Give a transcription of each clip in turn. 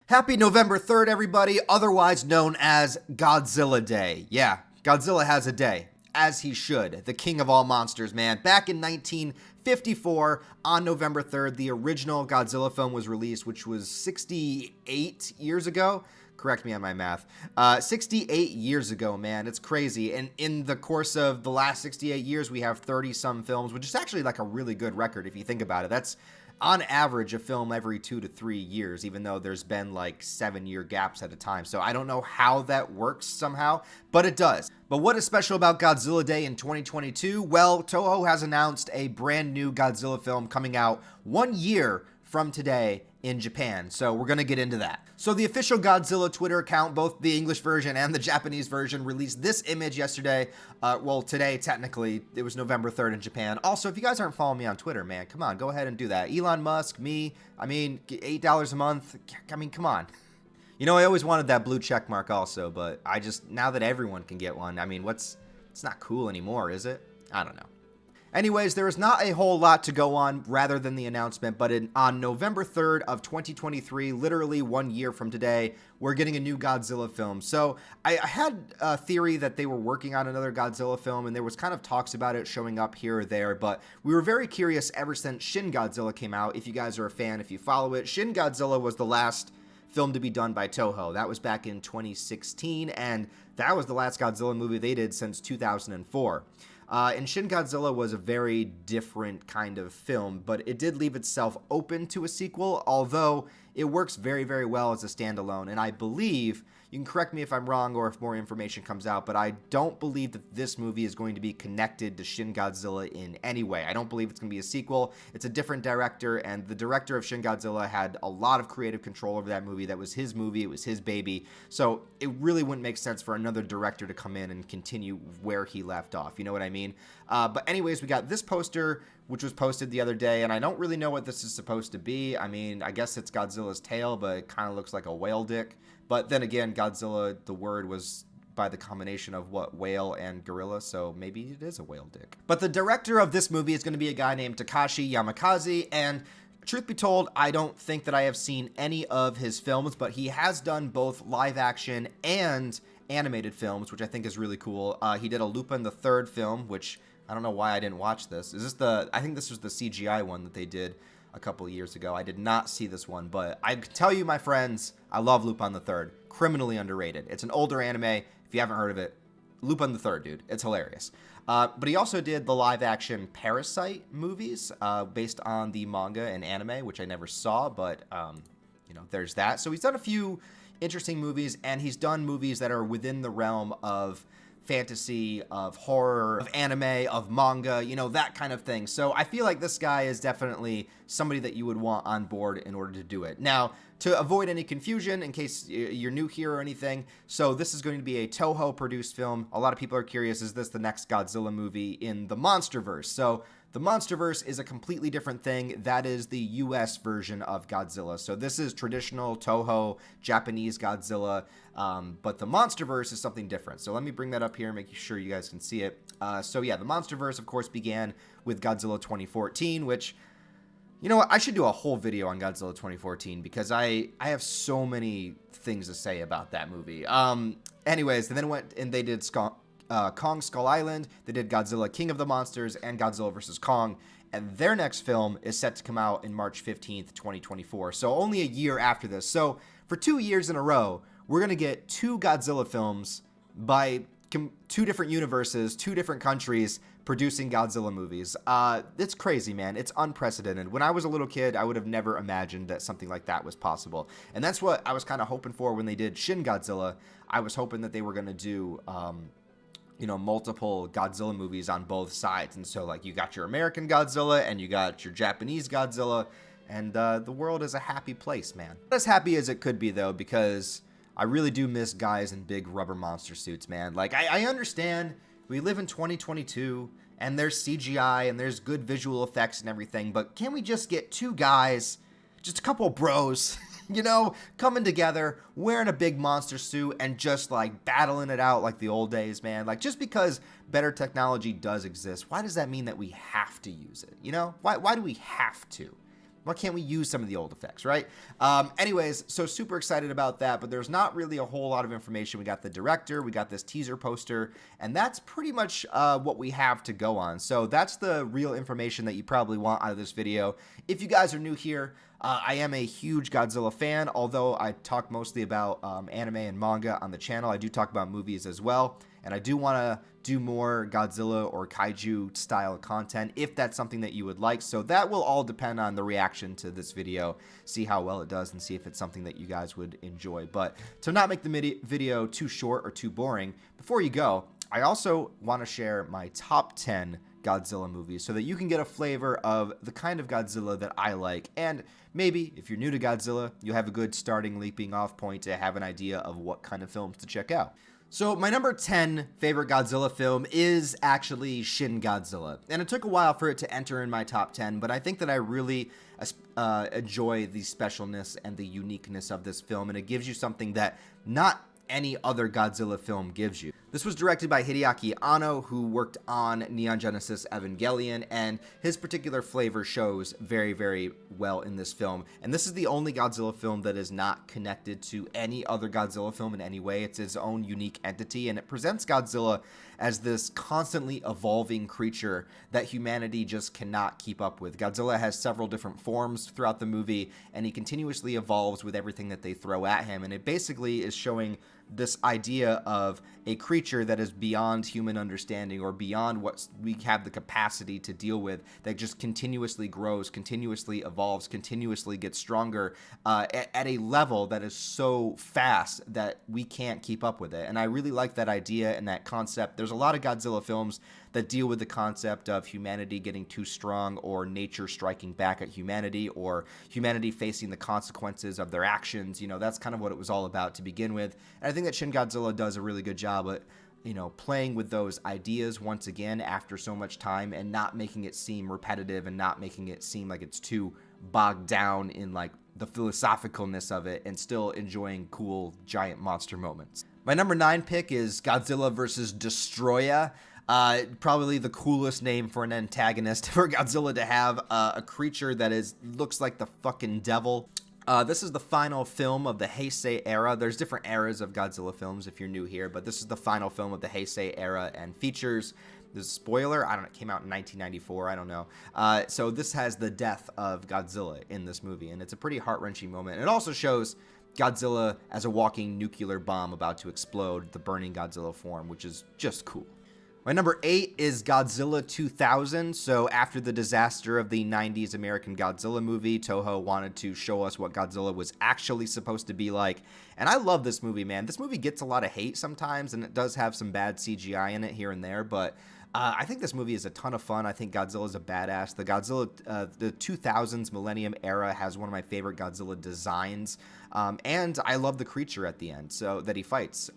Happy November 3rd, everybody, otherwise known as Godzilla Day. Yeah, Godzilla has a day, as he should. The king of all monsters, man. Back in 1954, on November 3rd, the original Godzilla film was released, which was 68 years ago. Correct me on my math. 68 years ago, man. It's crazy. And in the course of the last 68 years, we have 30-some films, which is actually like a really good record if you think about it. That's on average a film every 2 to 3 years, even though there's been like 7-year gaps at a time. So I don't know how that works somehow, but it does. But what is special about Godzilla Day in 2022? Well, Toho has announced a brand new Godzilla film coming out 1 year from today in Japan. So we're going to get into that. So the official Godzilla Twitter account, both the English version and the Japanese version, released this image yesterday. Well, today, technically, it was November 3rd in Japan. Also, if you guys aren't following me on Twitter, man, come on, go ahead and do that. Elon Musk, me, $8 a month. I mean, come on. You know, I always wanted that blue check mark also, but now that everyone can get one, I mean, it's not cool anymore, is it? I don't know. Anyways, there is not a whole lot to go on rather than the announcement, but on November 3rd of 2023, literally 1 year from today, we're getting a new Godzilla film. So I had a theory that they were working on another Godzilla film, and there was kind of talks about it showing up here or there, but we were very curious ever since Shin Godzilla came out. If you guys are a fan, if you follow it, Shin Godzilla was the last film to be done by Toho. That was back in 2016, and that was the last Godzilla movie they did since 2004. And Shin Godzilla was a very different kind of film, but it did leave itself open to a sequel, although it works very, very well as a standalone. And I believe, you can correct me if I'm wrong or if more information comes out, but I don't believe that this movie is going to be connected to Shin Godzilla in any way. I don't believe it's going to be a sequel. It's a different director, and the director of Shin Godzilla had a lot of creative control over that movie. That was his movie. It was his baby. So it really wouldn't make sense for another director to come in and continue where he left off. You know what I mean? But anyways, we got this poster, which was posted the other day, and I don't really know what this is supposed to be. I mean, I guess it's Godzilla's tail, but it kind of looks like a whale dick. But then again, Godzilla, the word was by the combination of whale and gorilla, so maybe it is a whale dick. But the director of this movie is going to be a guy named Takashi Yamakaze, and truth be told, I don't think that I have seen any of his films, but he has done both live action and animated films, which I think is really cool. He did a Lupin the Third film, which I don't know why I didn't watch this. I think this was the CGI one that they did a couple of years ago. I did not see this one, but I can tell you, my friends, I love Lupin the Third. Criminally underrated. It's an older anime. If you haven't heard of it, Lupin the Third, dude. It's hilarious. But he also did the live-action Parasite movies based on the manga and anime, which I never saw, but, there's that. So he's done a few interesting movies, and he's done movies that are within the realm of fantasy, of horror, of anime, of manga, that kind of thing. So I feel like this guy is definitely somebody that you would want on board in order to do it. Now, to avoid any confusion, in case you're new here or anything, so this is going to be a Toho produced film. A lot of people are curious, is this the next Godzilla movie in the Monsterverse? So the Monsterverse is a completely different thing. That is the US version of Godzilla. So this is traditional Toho Japanese Godzilla, but the Monsterverse is something different. So let me bring that up here and make sure you guys can see it. So yeah, the Monsterverse, of course, began with Godzilla 2014, which, you know what, I should do a whole video on Godzilla 2014 because I have so many things to say about that movie. Anyways, and then went and they did Kong Skull Island, they did Godzilla King of the Monsters, and Godzilla vs. Kong, and their next film is set to come out in March 15th, 2024, so only a year after this. So for 2 years in a row, we're going to get 2 Godzilla films by 2 different universes, 2 different countries producing Godzilla movies. It's crazy, man. It's unprecedented. When I was a little kid, I would have never imagined that something like that was possible, and that's what I was kind of hoping for when they did Shin Godzilla. I was hoping that they were going to do multiple Godzilla movies on both sides. And so, like, you got your American Godzilla and you got your Japanese Godzilla, and the world is a happy place, man. Not as happy as it could be, though, because I really do miss guys in big rubber monster suits, man. Like, I understand we live in 2022, and there's CGI, and there's good visual effects and everything, but can we just get 2 guys, just a couple bros, coming together, wearing a big monster suit, and just, like, battling it out like the old days, man? Like, just because better technology does exist, why does that mean that we have to use it, Why do we have to? Why can't we use some of the old effects, right? Anyways, so super excited about that, but there's not really a whole lot of information. We got the director, we got this teaser poster, and that's pretty much what we have to go on. So that's the real information that you probably want out of this video. If you guys are new here, I am a huge Godzilla fan, although I talk mostly about anime and manga on the channel. I do talk about movies as well, and I do want to do more Godzilla or kaiju style content if that's something that you would like. So that will all depend on the reaction to this video, see how well it does, and see if it's something that you guys would enjoy. But to not make the video too short or too boring, before you go, I also want to share my top 10 Godzilla movies so that you can get a flavor of the kind of Godzilla that I like, and maybe if you're new to Godzilla, you'll have a good starting leaping off point to have an idea of what kind of films to check out. So my number 10 favorite Godzilla film is actually Shin Godzilla, and it took a while for it to enter in my top 10, but I think that I really enjoy the specialness and the uniqueness of this film, and it gives you something that not any other Godzilla film gives you. This was directed by Hideaki Anno, who worked on Neon Genesis Evangelion, and his particular flavor shows very, very well in this film. And this is the only Godzilla film that is not connected to any other Godzilla film in any way. It's its own unique entity, and it presents Godzilla as this constantly evolving creature that humanity just cannot keep up with. Godzilla has several different forms throughout the movie, and he continuously evolves with everything that they throw at him, and it basically is showing this idea of a creature that is beyond human understanding or beyond what we have the capacity to deal with, that just continuously grows, continuously evolves, continuously gets stronger at a level that is so fast that we can't keep up with it. And I really like that idea and that concept. There's a lot of Godzilla films that deal with the concept of humanity getting too strong, or nature striking back at humanity, or humanity facing the consequences of their actions. You know, that's kind of what it was all about to begin with. And I think that Shin Godzilla does a really good job at, you know, playing with those ideas once again after so much time, and not making it seem repetitive and not making it seem like it's too bogged down in like the philosophicalness of it, and still enjoying cool giant monster moments. My number 9 pick is Godzilla vs. Destroya. Probably the coolest name for an antagonist for Godzilla to have, a creature that looks like the fucking devil. This is the final film of the Heisei era. There's different eras of Godzilla films if you're new here, but this is the final film of the Heisei era, and features, the spoiler, I don't know, it came out in 1994, I don't know. So this has the death of Godzilla in this movie, and it's a pretty heart-wrenching moment. And it also shows Godzilla as a walking nuclear bomb about to explode, the burning Godzilla form, which is just cool. My number 8 is Godzilla 2000. So after the disaster of the 90s American Godzilla movie, Toho wanted to show us what Godzilla was actually supposed to be like. And I love this movie, man. This movie gets a lot of hate sometimes, and it does have some bad CGI in it here and there, but I think this movie is a ton of fun. I think Godzilla's a badass. The Godzilla, the 2000s Millennium era has one of my favorite Godzilla designs, and I love the creature at the end, so that he fights.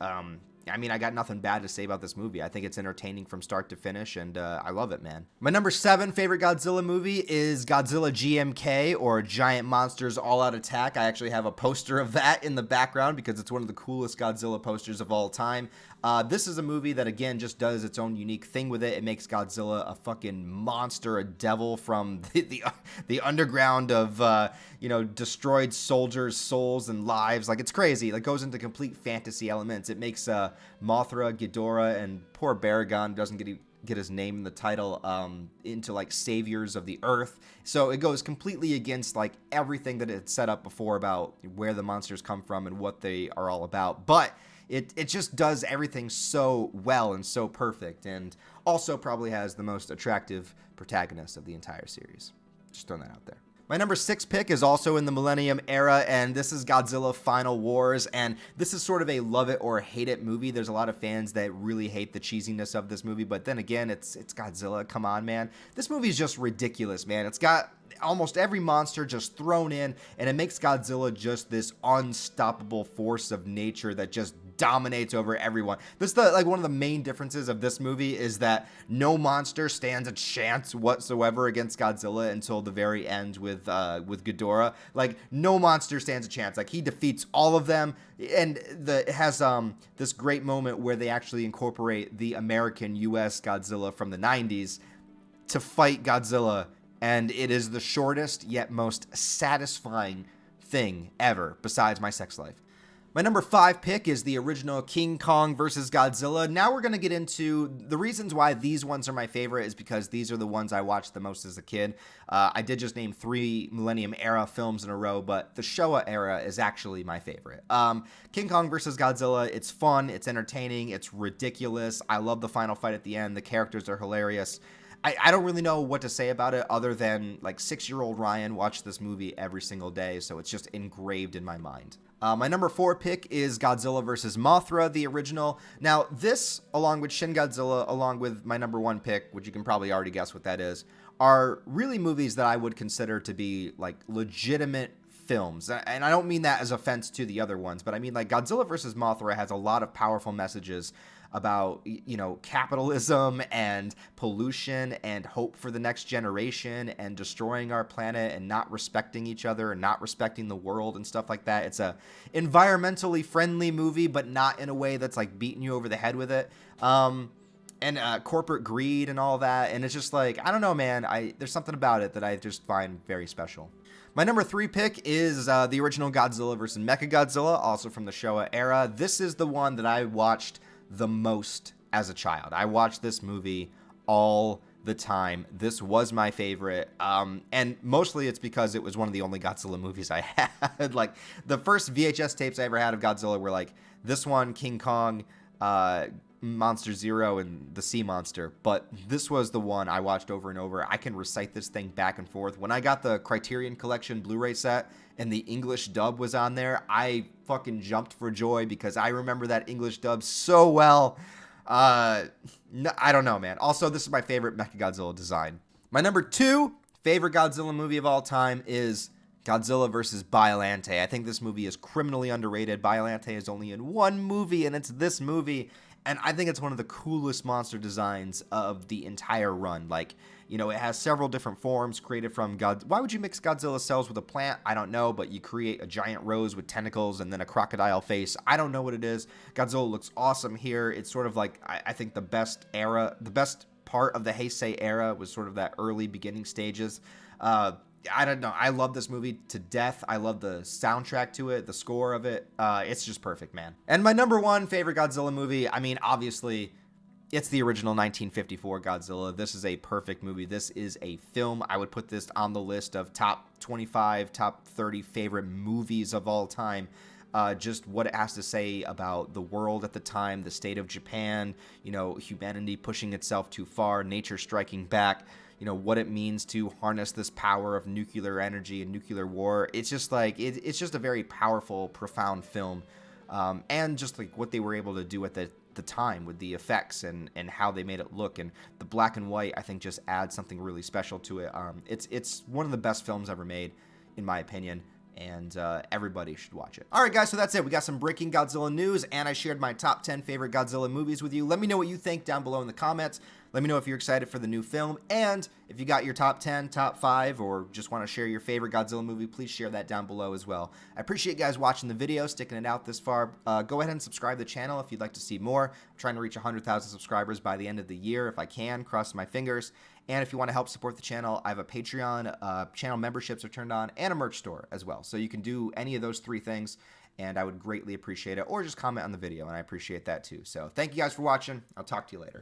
I mean, I got nothing bad to say about this movie. I think it's entertaining from start to finish, and I love it, man. My number 7 favorite Godzilla movie is Godzilla GMK, or Giant Monsters All Out Attack. I actually have a poster of that in the background because it's one of the coolest Godzilla posters of all time. This is a movie that, again, just does its own unique thing with it. It makes Godzilla a fucking monster, a devil from the underground of, you know, destroyed soldiers' souls and lives. Like, it's crazy. It goes into complete fantasy elements. It makes Mothra, Ghidorah, and poor Baragon doesn't get his name in the title, into like saviors of the earth. So it goes completely against like everything that it set up before about where the monsters come from and what they are all about. But it just does everything so well and so perfect, and also probably has the most attractive protagonist of the entire series. Just throwing that out there. My number 6 pick is also in the Millennium era, and this is Godzilla Final Wars, and this is sort of a love it or hate it movie. There's a lot of fans that really hate the cheesiness of this movie, but then again, it's Godzilla. Come on, man. This movie is just ridiculous, man. It's got almost every monster just thrown in, and it makes Godzilla just this unstoppable force of nature that just dominates over everyone. This is like one of the main differences of this movie, is that no monster stands a chance whatsoever against Godzilla until the very end with Ghidorah. Like, no monster stands a chance. Like, he defeats all of them, and it has this great moment where they actually incorporate the American U.S. Godzilla from the 90s to fight Godzilla and it is the shortest yet most satisfying thing ever besides my sex life. My number 5 pick is the original King Kong versus Godzilla. Now we're going to get into the reasons why these ones are my favorite is because these are the ones I watched the most as a kid. I did just name 3 Millennium Era films in a row, but the Showa era is actually my favorite. King Kong versus Godzilla, it's fun, it's entertaining, it's ridiculous. I love the final fight at the end. The characters are hilarious. I don't really know what to say about it other than like 6-year-old Ryan watched this movie every single day, so it's just engraved in my mind. My number 4 pick is Godzilla vs. Mothra, the original. Now, this, along with Shin Godzilla, along with my number 1 pick, which you can probably already guess what that is, are really movies that I would consider to be like legitimate films. And I don't mean that as offense to the other ones, but I mean like Godzilla vs. Mothra has a lot of powerful messages about, you know, capitalism and pollution and hope for the next generation and destroying our planet and not respecting each other and not respecting the world and stuff like that. It's a environmentally friendly movie, but not in a way that's like beating you over the head with it. And corporate greed and all that. And it's just like, I don't know, man. There's something about it that I just find very special. My number 3 pick is the original Godzilla vs. Mechagodzilla, also from the Showa era. This is the one that I watched the most as a child. I watched this movie all the time. This was my favorite. And mostly it's because it was one of the only Godzilla movies I had. Like, the first VHS tapes I ever had of Godzilla were like this one, King Kong, Monster Zero, and the Sea Monster. But this was the one I watched over and over. I can recite this thing back and forth. When I got the Criterion Collection Blu-ray set and the English dub was on there, I fucking jumped for joy because I remember that English dub so well. I don't know, man. Also, this is my favorite Mechagodzilla design. My number 2 favorite Godzilla movie of all time is Godzilla vs. Biollante. I think this movie is criminally underrated. Biollante is only in one movie, and it's this movie. And I think it's one of the coolest monster designs of the entire run. Like, you know, it has several different forms created from God. Why would you mix Godzilla cells with a plant? I don't know, but you create a giant rose with tentacles and then a crocodile face. I don't know what it is. Godzilla looks awesome here. It's sort of like, I think the best part of the Heisei era was sort of that early beginning stages. I don't know. I love this movie to death. I love the soundtrack to it, the score of it. It's just perfect, man. And my number 1 favorite Godzilla movie, I mean, obviously, it's the original 1954 Godzilla. This is a perfect movie. This is a film. I would put this on the list of top 25, top 30 favorite movies of all time. Just what it has to say about the world at the time, the state of Japan, you know, humanity pushing itself too far, nature striking back, you know, what it means to harness this power of nuclear energy and nuclear war. It's just like, it's just a very powerful, profound film. And just like what they were able to do at the time with the effects and how they made it look. And the black and white, I think, just adds something really special to it. It's one of the best films ever made, in my opinion. And everybody should watch it. All right, guys, so that's it. We got some breaking Godzilla news, and I shared my top 10 favorite Godzilla movies with you. Let me know what you think down below in the comments. Let me know if you're excited for the new film, and if you got your top 10, top 5, or just want to share your favorite Godzilla movie, please share that down below as well. I appreciate you guys watching the video, sticking it out this far. Go ahead and subscribe to the channel if you'd like to see more. I'm trying to reach 100,000 subscribers by the end of the year if I can, cross my fingers. And if you want to help support the channel, I have a Patreon, channel memberships are turned on, and a merch store as well. So you can do any of those 3 things, and I would greatly appreciate it. Or just comment on the video, and I appreciate that too. So thank you guys for watching. I'll talk to you later.